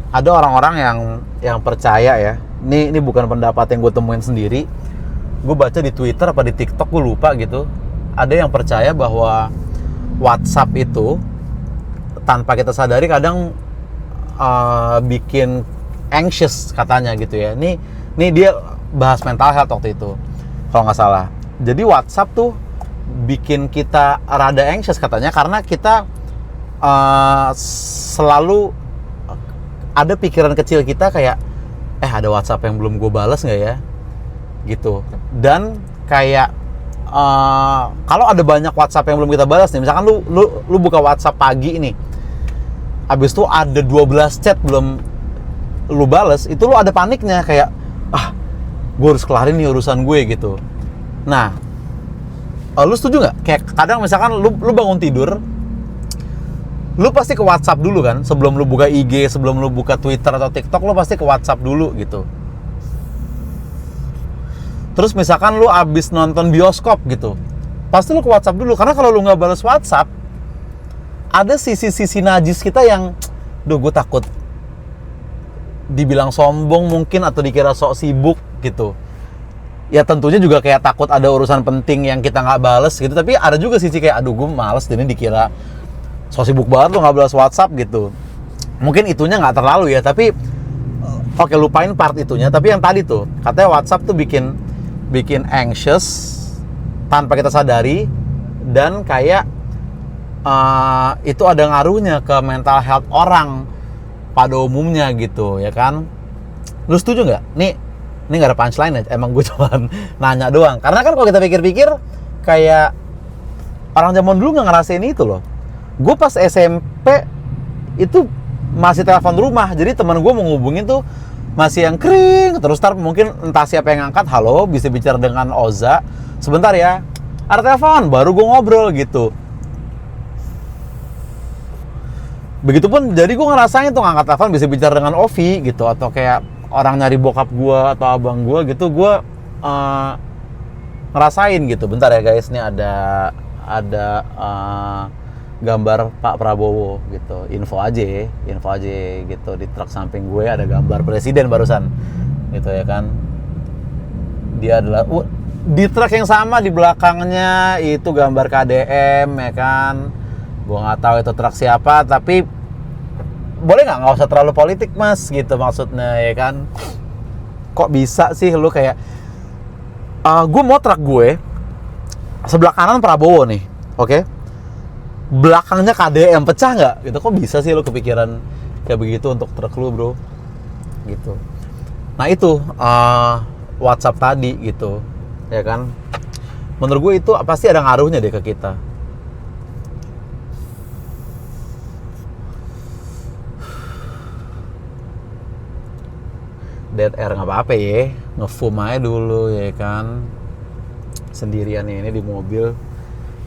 ada orang-orang yang percaya ya. Ini bukan pendapat yang gue temuin sendiri. Gue baca di Twitter apa di TikTok, gue lupa gitu. Ada yang percaya bahwa WhatsApp itu tanpa kita sadari kadang bikin anxious katanya gitu ya. Ini dia bahas mental health waktu itu kalau nggak salah. Jadi WhatsApp tuh bikin kita rada anxious katanya karena kita selalu ada pikiran kecil kita kayak, ada WhatsApp yang belum gue balas nggak ya gitu. Dan kayak kalau ada banyak WhatsApp yang belum kita balas nih, misalkan lu buka WhatsApp pagi nih, abis itu ada 12 chat belum lu balas, itu lu ada paniknya kayak, gue harus kelarin nih urusan gue gitu. Nah, lu setuju nggak? Kayak kadang misalkan lu bangun tidur, lu pasti ke WhatsApp dulu kan, sebelum lu buka IG, sebelum lu buka Twitter atau TikTok, lu pasti ke WhatsApp dulu gitu. Terus misalkan lu abis nonton bioskop gitu, pasti lu ke WhatsApp dulu. Karena kalau lu nggak balas WhatsApp, ada sisi-sisi najis kita yang, duh gue takut dibilang sombong mungkin, atau dikira sok sibuk gitu. Ya tentunya juga kayak takut ada urusan penting yang kita nggak bales gitu. Tapi ada juga sisi kayak, aduh gue males ini dikira sok sibuk banget lu nggak balas WhatsApp gitu. Mungkin itunya nggak terlalu ya, tapi oke, lupain part itunya. Tapi yang tadi tuh, katanya WhatsApp tuh bikin anxious tanpa kita sadari, dan kayak itu ada ngaruhnya ke mental health orang pada umumnya gitu, ya kan? Lu setuju nggak? Nih nggak ada punchline ya, emang gue cuma nanya doang. Karena kan kalau kita pikir-pikir, kayak orang zaman dulu nggak ngerasain itu loh. Gue pas SMP itu masih telepon rumah, jadi teman gue mau ngubungin tuh masih yang kering, terus ntar mungkin entah siapa yang ngangkat, halo, bisa bicara dengan Oza, sebentar ya, ada telepon, baru gue ngobrol gitu. Begitupun, jadi gue ngerasain tuh ngangkat telepon bisa bicara dengan Ovi gitu, atau kayak orang nyari bokap gue atau abang gue gitu, gue ngerasain gitu. Bentar ya guys, ini ada gambar Pak Prabowo gitu, info aja gitu. Di truk samping gue ada gambar presiden barusan gitu, ya kan. Dia adalah di truk yang sama, di belakangnya itu gambar KDM, ya kan. Gue nggak tahu itu truk siapa, tapi boleh nggak usah terlalu politik mas gitu maksudnya, ya kan. Kok bisa sih lu kayak gue mau truk gue sebelah kanan Prabowo nih, oke? Belakangnya KDM, pecah nggak gitu? Kok bisa sih lo kepikiran kayak begitu untuk truk lu bro gitu. Nah itu WhatsApp tadi gitu, ya kan. Menurut gue itu pasti ada ngaruhnya deh ke kita. Dead air nggak apa-apa ya, ngefum aja dulu, ya kan. Sendirian ini di mobil.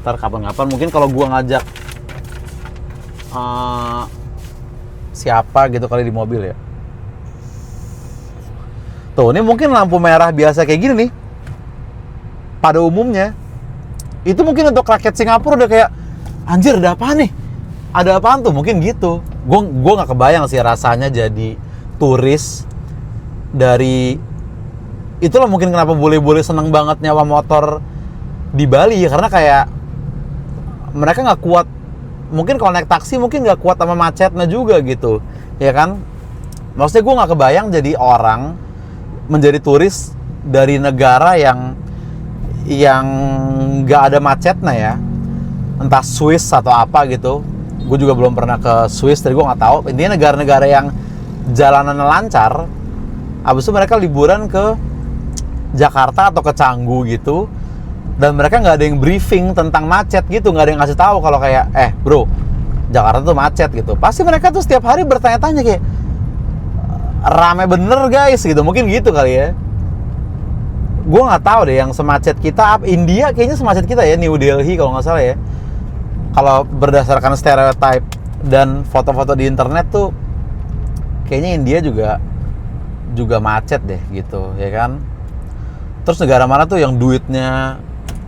Ntar kapan-kapan mungkin kalau gua ngajak siapa gitu kali di mobil ya. Tuh, ini mungkin lampu merah biasa kayak gini nih. Pada umumnya itu mungkin untuk rakyat Singapura udah kayak, anjir ada apaan nih? Ada apaan tuh? Mungkin gitu. Gua nggak kebayang sih rasanya jadi turis dari, itulah mungkin kenapa boleh seneng banget nyawa motor di Bali ya, karena kayak mereka nggak kuat, mungkin kalau naik taksi mungkin nggak kuat sama macetnya juga gitu, ya kan. Maksudnya gue nggak kebayang jadi orang menjadi turis dari negara yang nggak ada macetnya ya, entah Swiss atau apa gitu. Gue juga belum pernah ke Swiss, jadi gue nggak tahu. Intinya negara-negara yang jalanannya lancar, abis itu mereka liburan ke Jakarta atau ke Canggu gitu, dan mereka nggak ada yang briefing tentang macet gitu, nggak ada yang ngasih tahu kalau kayak, bro, Jakarta tuh macet gitu. Pasti mereka tuh setiap hari bertanya-tanya kayak, rame bener guys gitu, mungkin gitu kali ya. Gue nggak tahu deh yang semacet kita. India kayaknya semacet kita ya, New Delhi kalau nggak salah ya. Kalau berdasarkan stereotype dan foto-foto di internet tuh, kayaknya India juga macet deh gitu, ya kan. Terus negara mana tuh yang duitnya,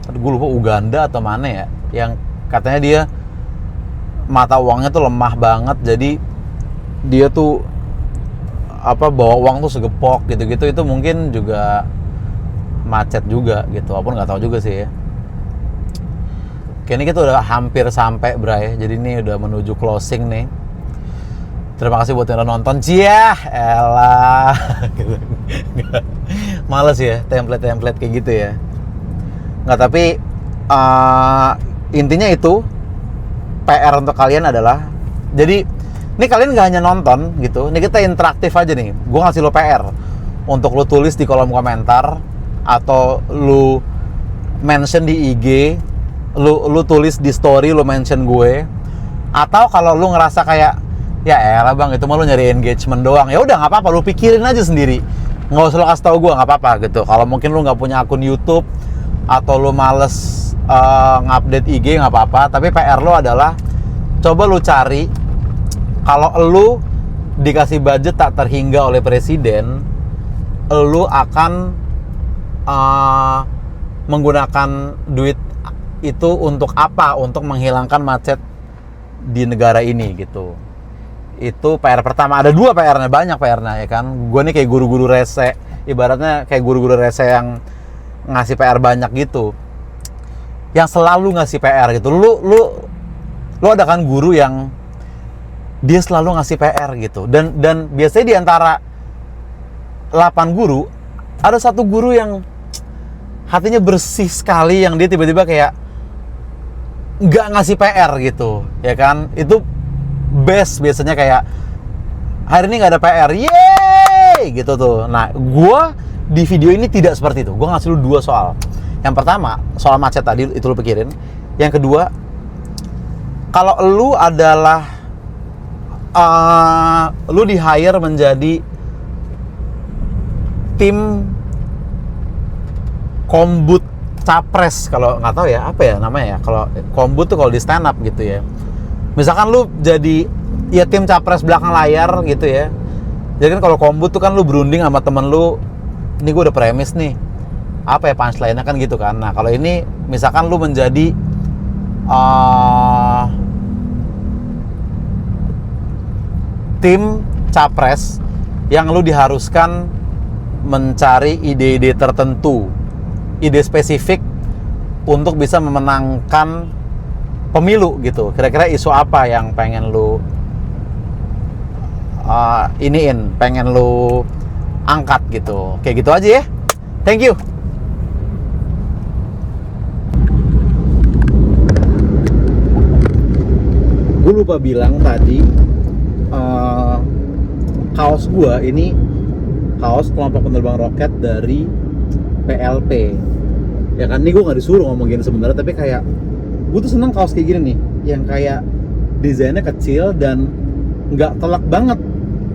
gue lupa, Uganda atau mana ya, yang katanya dia mata uangnya tuh lemah banget, jadi dia tuh bawa uang tuh segepok gitu-gitu. Itu mungkin juga macet juga gitu, walaupun nggak tahu juga sih ya. Kayaknya kita udah hampir sampai Bray, jadi ini udah menuju closing nih. Terima kasih buat yang udah nonton. Ciah, elah. Males ya template kayak gitu ya. Nggak, tapi intinya itu PR untuk kalian adalah, jadi ini kalian nggak hanya nonton gitu, ini kita interaktif aja nih. Gue ngasih lo PR untuk lo tulis di kolom komentar, atau lo mention di IG, lu tulis di story, lu mention gue. Atau kalau lu ngerasa kayak, ya elah bang, itu mah lu nyari engagement doang, ya udah nggak apa-apa, lu pikirin aja sendiri, nggak usah lu kasih tau gue, nggak apa-apa gitu. Kalau mungkin lu nggak punya akun YouTube atau lu males ngupdate IG, nggak apa-apa. Tapi PR lu adalah, coba lu cari, kalau lu dikasih budget tak terhingga oleh presiden, lu akan menggunakan duit itu untuk apa? Untuk menghilangkan macet di negara ini gitu. Itu PR pertama. Ada 2 PR-nya, banyak PR-nya ya kan. Gue nih kayak guru-guru rese, ibaratnya kayak guru-guru rese yang ngasih PR banyak gitu, yang selalu ngasih PR gitu. Lu ada kan guru yang dia selalu ngasih PR gitu, dan biasanya di antara 8 guru ada 1 guru yang hatinya bersih sekali, yang dia tiba-tiba kayak nggak ngasih PR gitu ya kan. Itu best, biasanya kayak hari ini nggak ada PR, yeay gitu tuh. Nah, gue di video ini tidak seperti itu. Gue ngasih lu 2 soal. Yang pertama soal macet tadi, itu lu pikirin. Yang kedua, kalau lu adalah lu di hire menjadi tim kombut capres, kalau nggak tahu ya apa ya namanya ya, kalau kombut tuh kalau di stand up gitu ya. Misalkan lu jadi ya tim capres belakang layar gitu ya. Jadi kan kalau kombut tuh kan lu berunding sama temen lu, ini gue udah premis nih, apa ya punchline-nya kan gitu kan. Nah kalau ini misalkan lu menjadi tim capres yang lu diharuskan mencari ide-ide tertentu, ide spesifik untuk bisa memenangkan pemilu gitu. Kira-kira isu apa yang pengen lu pengen lu angkat gitu. Kayak gitu aja ya. Thank you. Gue lupa bilang tadi, kaos gua ini kaos kelompok penerbang roket dari PLP. Ya kan, ini gue nggak disuruh ngomong gini sebenarnya, tapi kayak gue tuh seneng kaos kayak gini nih, yang kayak desainnya kecil dan nggak telak banget.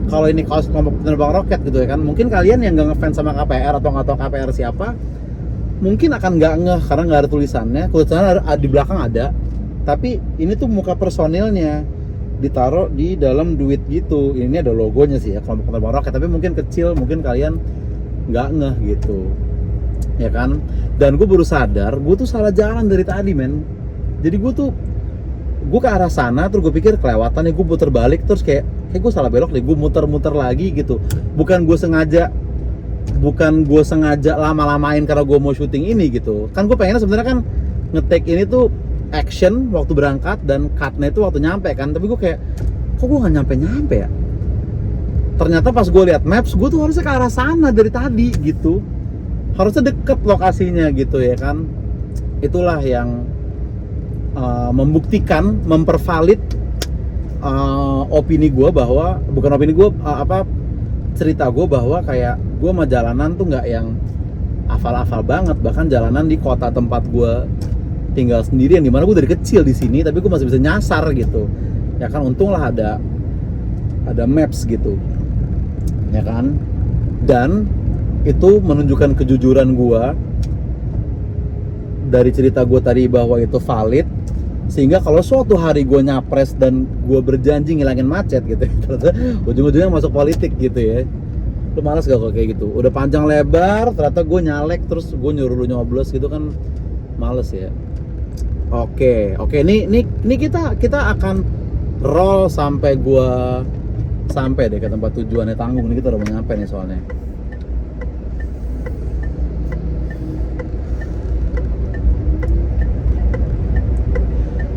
Kalau ini kaos kelompok penerbang roket gitu ya kan, mungkin kalian yang nggak ngefans sama KPR atau nggak tahu KPR siapa, mungkin akan nggak ngeh karena nggak ada tulisannya. Tulisannya di belakang ada, tapi ini tuh muka personilnya ditaruh di dalam duit gitu. Ini ada logonya sih ya, kelompok penerbang roket, tapi mungkin kecil, mungkin kalian nggak ngeh gitu ya kan. Dan gue baru sadar gue tuh salah jalan dari tadi men. Jadi gue ke arah sana, terus gue pikir kelewatan nih, gue puter balik, terus kayak gue salah belok deh, gue muter-muter lagi gitu. Bukan gue sengaja lama-lamain karena gue mau syuting ini gitu kan. Gue pengennya sebenarnya kan nge-take ini tuh action waktu berangkat dan cut-nya itu waktu nyampe kan. Tapi gue kayak, kok gue nggak nyampe ya. Ternyata pas gue lihat maps, gue tuh harusnya ke arah sana dari tadi gitu, harusnya deket lokasinya gitu ya kan. Itulah yang membuktikan, mempervalid opini gue bahwa, bukan opini gue, cerita gue bahwa kayak gue sama jalanan tuh nggak yang hafal-hafal banget. Bahkan jalanan di kota tempat gue tinggal sendiri, yang dimana gue dari kecil di sini, tapi gue masih bisa nyasar gitu ya kan. Untung lah ada maps gitu ya kan. Dan itu menunjukkan kejujuran gue dari cerita gue tadi bahwa itu valid, sehingga kalau suatu hari gue nyapres dan gue berjanji ngilangin macet gitu, ternyata ujung-ujungnya masuk politik gitu ya. Lu malas gak kalau kayak gitu? Udah panjang lebar, ternyata gue nyalek terus gue nyuruh lu nyoblos gitu kan, males ya. Oke, ini kita akan roll sampai gue sampai deh ke tempat tujuannya tanggung. Ini kita udah mau nyampe nih soalnya.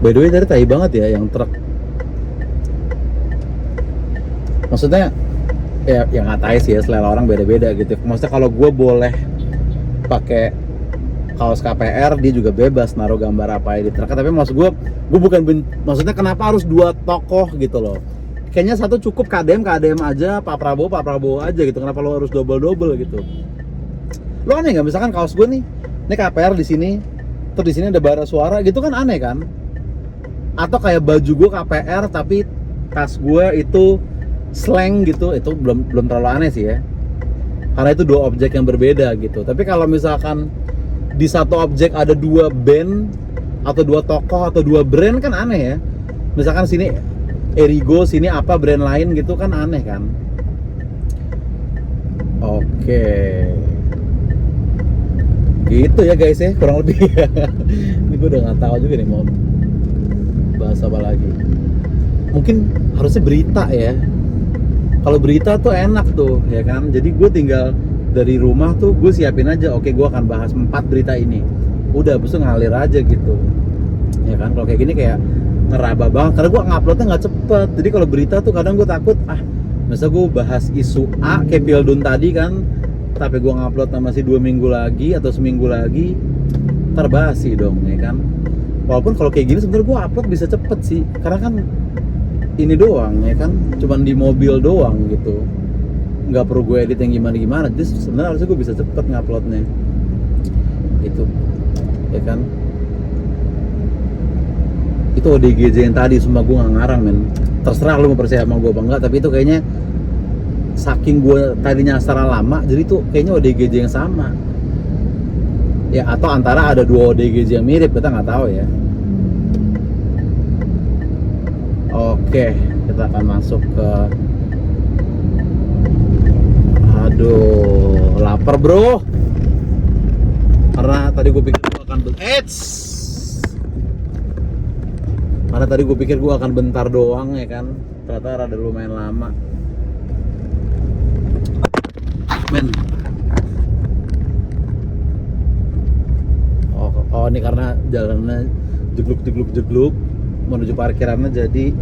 By the way, tadi tai banget ya yang truk. Maksudnya ya nggak tai sih ya, selera orang beda-beda gitu. Maksudnya kalau gue boleh pakai kaos KPR, dia juga bebas naruh gambar apa di truk. Tapi maksud gue bukan maksudnya kenapa harus 2 tokoh gitu loh. Kayaknya satu cukup, KDM aja, Pak Prabowo aja gitu. Kenapa lo harus double gitu? Lo aneh nggak? Misalkan kaos gue nih, ini KPR di sini, terus di sini ada bara suara gitu kan, aneh kan? Atau kayak baju gue KPR tapi tas gue itu slang gitu, itu belum terlalu aneh sih ya, karena itu 2 objek yang berbeda gitu. Tapi kalau misalkan di satu objek ada 2 band atau 2 tokoh atau 2 brand kan aneh ya. Misalkan sini Erigo, sini apa brand lain gitu kan aneh kan. Oke. Gitu ya guys ya, kurang lebih. Ini gue udah nggak tahu juga nih mau bahas apa lagi. Mungkin harusnya berita ya. Kalau berita tuh enak tuh ya kan. Jadi gue tinggal dari rumah tuh gue siapin aja. Oke, gue akan bahas 4 berita ini. Udah, abis itu ngalir aja gitu. Ya kan, kalau kayak gini kayak ngeraba banget. Karena gue nguploadnya nggak cepet. Jadi kalau berita tuh kadang gue takut misal gue bahas isu A kayak Pildun tadi kan, tapi gue ngupload masih 2 minggu lagi atau seminggu lagi, terbasi dong ya kan. Walaupun kalau kayak gini sebenarnya gue upload bisa cepet sih, karena kan ini doang ya kan, cuman di mobil doang gitu, nggak perlu gue edit yang gimana-gimana. Jadi sebenarnya harusnya gue bisa cepet nguploadnya itu ya kan. Itu ODGJ yang tadi sumpah gue nggak ngarang men, terserah lu mau percaya sama gue apa enggak, tapi itu kayaknya saking gue tadinya asal lama, jadi tuh kayaknya ODGJ yang sama ya, atau antara ada 2 ODGJ yang mirip, kita nggak tahu ya. Oke, kita akan masuk ke, aduh lapar bro, karena tadi gue pikir gue akan karena tadi gue pikir gue akan bentar doang ya kan, ternyata rada lumayan lama men. Oh ini karena jalannya jegluk menuju parkirannya, jadi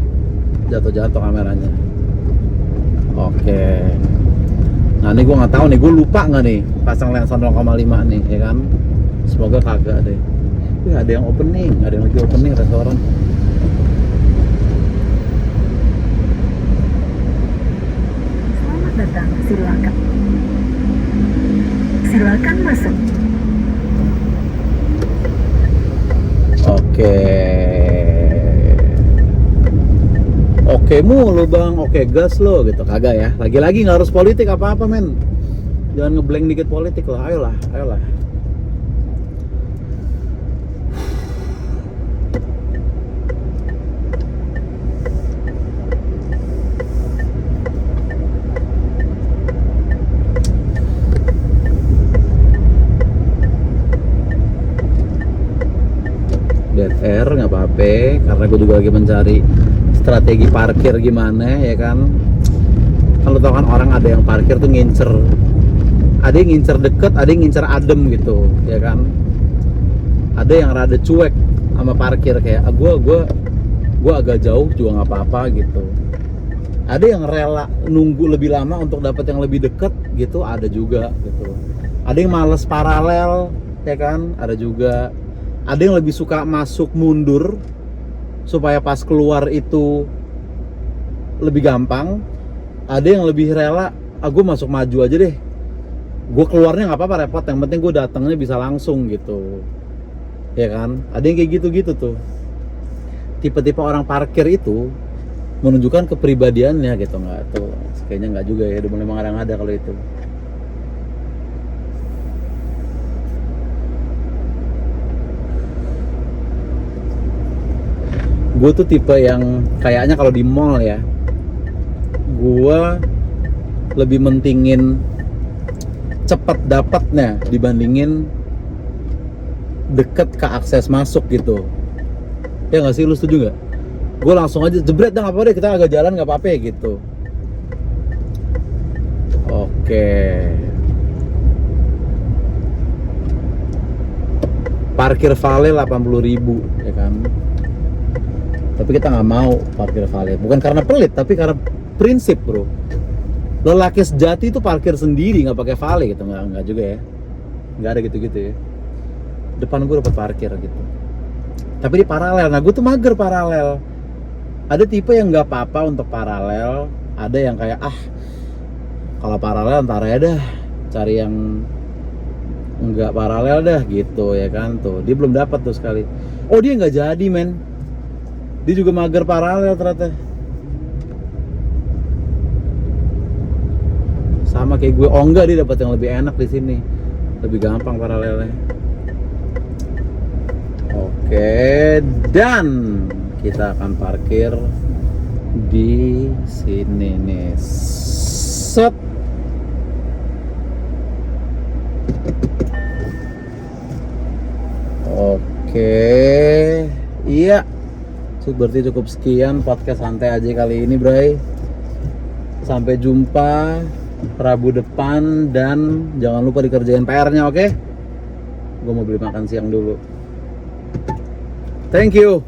jatuh kameranya. Oke. Nah ini gue nggak tahu nih, gue lupa nggak nih pasang lensa 0,5 nih ya kan. Semoga kagak deh. Ada yang opening, ada yang lagi opening restoran. Selamat datang, silakan masuk. Oke mulu bang, oke gas lo gitu, kagak ya. Lagi-lagi nggak harus politik apa-apa men, jangan ngeblank dikit politik lah, ayolah. Dead air nggak apa-apa, karena gue juga lagi mencari strategi parkir gimana ya kan. Kalau tau kan orang ada yang parkir tuh ngincer, ada yang ngincer deket, ada yang ngincer adem gitu ya kan. Ada yang rada cuek sama parkir, kayak gue agak jauh juga nggak apa-apa gitu. Ada yang rela nunggu lebih lama untuk dapat yang lebih deket gitu, ada juga gitu. Ada yang males paralel ya kan, ada juga. Ada yang lebih suka masuk mundur supaya pas keluar itu lebih gampang. Ada yang lebih rela, gue masuk maju aja deh, gue keluarnya nggak apa-apa repot, yang penting gue datangnya bisa langsung gitu ya kan. Ada yang kayak gitu-gitu tuh. Tipe-tipe orang parkir itu menunjukkan kepribadiannya gitu, nggak tuh kayaknya nggak juga ya, udah mulai mengada-ngada kalau itu. Gue tuh tipe yang kayaknya kalau di mall ya, gue lebih mentingin cepet dapatnya dibandingin deket ke akses masuk gitu. Ya nggak sih, lu setuju nggak? Gue langsung aja jebret dah, nggak apa-apa deh, kita agak jalan nggak apa-apa gitu. Oke. Parkir valet 80.000 ya kan. Tapi kita nggak mau parkir valet, bukan karena pelit, tapi karena prinsip bro. Lelaki sejati itu parkir sendiri, nggak pakai valet gitu, nggak juga ya, nggak ada gitu ya. Depan gue dapat parkir gitu, tapi di paralel. Nah gue tuh mager paralel. Ada tipe yang nggak apa-apa untuk paralel, ada yang kayak kalau paralel ntar ya dah, cari yang nggak paralel dah gitu ya kan. Tuh dia belum dapat tuh sekali. Oh dia nggak jadi men. Dia juga mager paralel ternyata. Sama kayak gue. Oh enggak, dia dapat yang lebih enak di sini. Lebih gampang paralelnya. Oke, dan kita akan parkir di sini nih. Set. Oke. Iya. Berarti cukup sekian podcast santai aja kali ini, Bray. Sampai jumpa Rabu depan dan jangan lupa dikerjain PR-nya, oke? Gue mau beli makan siang dulu. Thank you.